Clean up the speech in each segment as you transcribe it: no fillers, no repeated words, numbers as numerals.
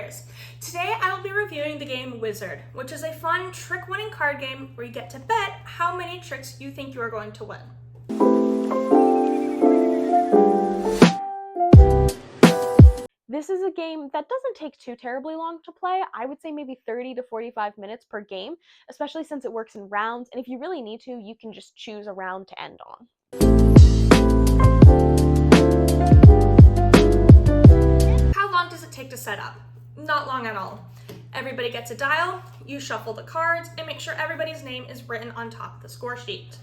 players. Today I will be reviewing the game Wizard, which is a fun trick-winning card game where you get to bet how many tricks you think you are going to win. This is a game that doesn't take too terribly long to play. I would say maybe 30 to 45 minutes per game, especially since it works in rounds, and if you really need to, you can just choose a round to end on. How long does it take to set up? Not long at all. Everybody gets a dial, you shuffle the cards, and make sure everybody's name is written on top of the score sheet.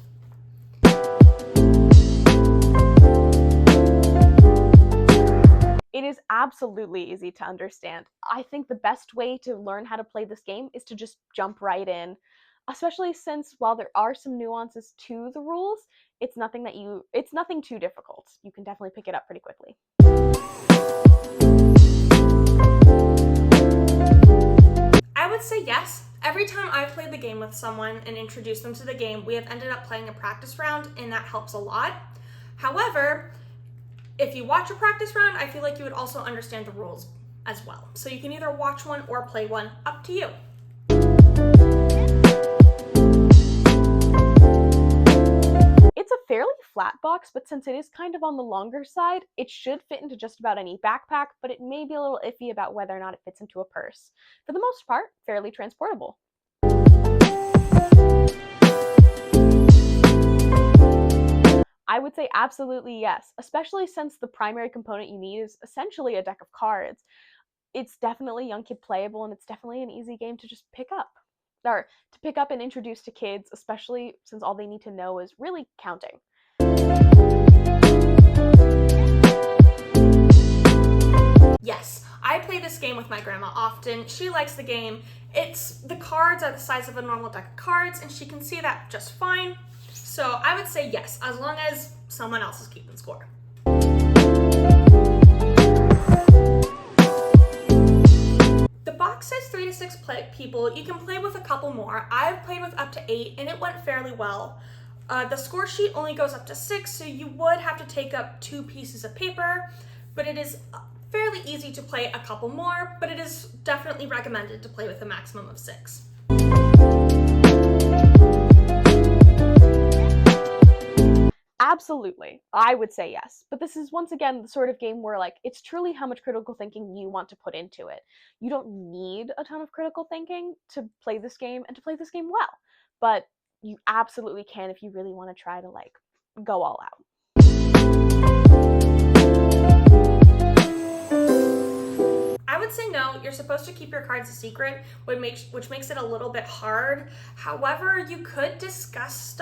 It is absolutely easy to understand. I think the best way to learn how to play this game is to just jump right in, especially since while there are some nuances to the rules, it's nothing too difficult. You can definitely pick it up pretty quickly. I would say yes. Every time I've played the game with someone and introduced them to the game, we have ended up playing a practice round, and that helps a lot. However, if you watch a practice round, I feel like you would also understand the rules as well. So you can either watch one or play one, up to you. It's a fairly flat box, but since it is kind of on the longer side, it should fit into just about any backpack, but it may be a little iffy about whether or not it fits into a purse. For the most part, fairly transportable. I would say absolutely yes, especially since the primary component you need is essentially a deck of cards. It's definitely young kid playable, and it's definitely an easy game to just pick up. Or to pick up and introduce to kids, especially since all they need to know is really counting. Yes, I play this game with my grandma often. She likes the game. The cards are the size of a normal deck of cards, and she can see that just fine. So I would say yes, as long as someone else is keeping score. The box says 3 to 6 people. You can play with a couple more. I've played with up to 8, and it went fairly well. The score sheet only goes up to 6, so you would have to take up 2 pieces of paper, but it is fairly easy to play a couple more, but it is definitely recommended to play with a maximum of 6. Absolutely, I would say yes. But this is once again the sort of game where it's truly how much critical thinking you want to put into it. You don't need a ton of critical thinking to play this game and to play this game well, but you absolutely can if you really want to try to go all out. I would say no, you're supposed to keep your cards a secret, which makes it a little bit hard. However, you could discuss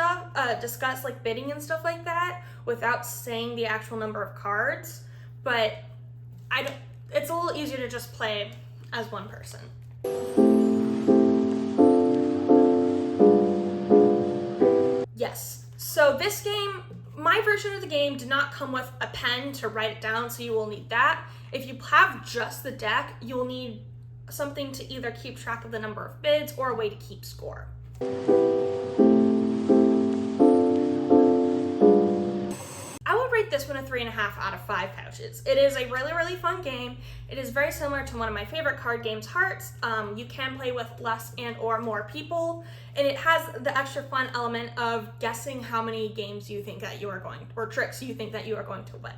bidding and stuff like that without saying the actual number of cards, but it's a little easier to just play as one person. Yes, so this game, my version of the game did not come with a pen to write it down, so you will need that. If you have just the deck, you'll need something to either keep track of the number of bids or a way to keep score. I would rate this one a 3.5 out of 5 pouches. It is a really, really fun game. It is very similar to one of my favorite card games, Hearts. You can play with less and or more people, and it has the extra fun element of guessing how many games you think that you are going, or tricks you think that you are going to win.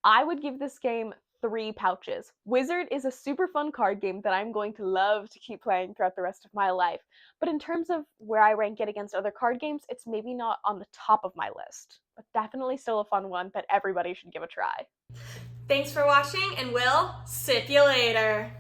I would give this game 3 pouches. Wizard is a super fun card game that I'm going to love to keep playing throughout the rest of my life. But in terms of where I rank it against other card games, it's maybe not on the top of my list, but definitely still a fun one that everybody should give a try. Thanks for watching, and we'll sip you later.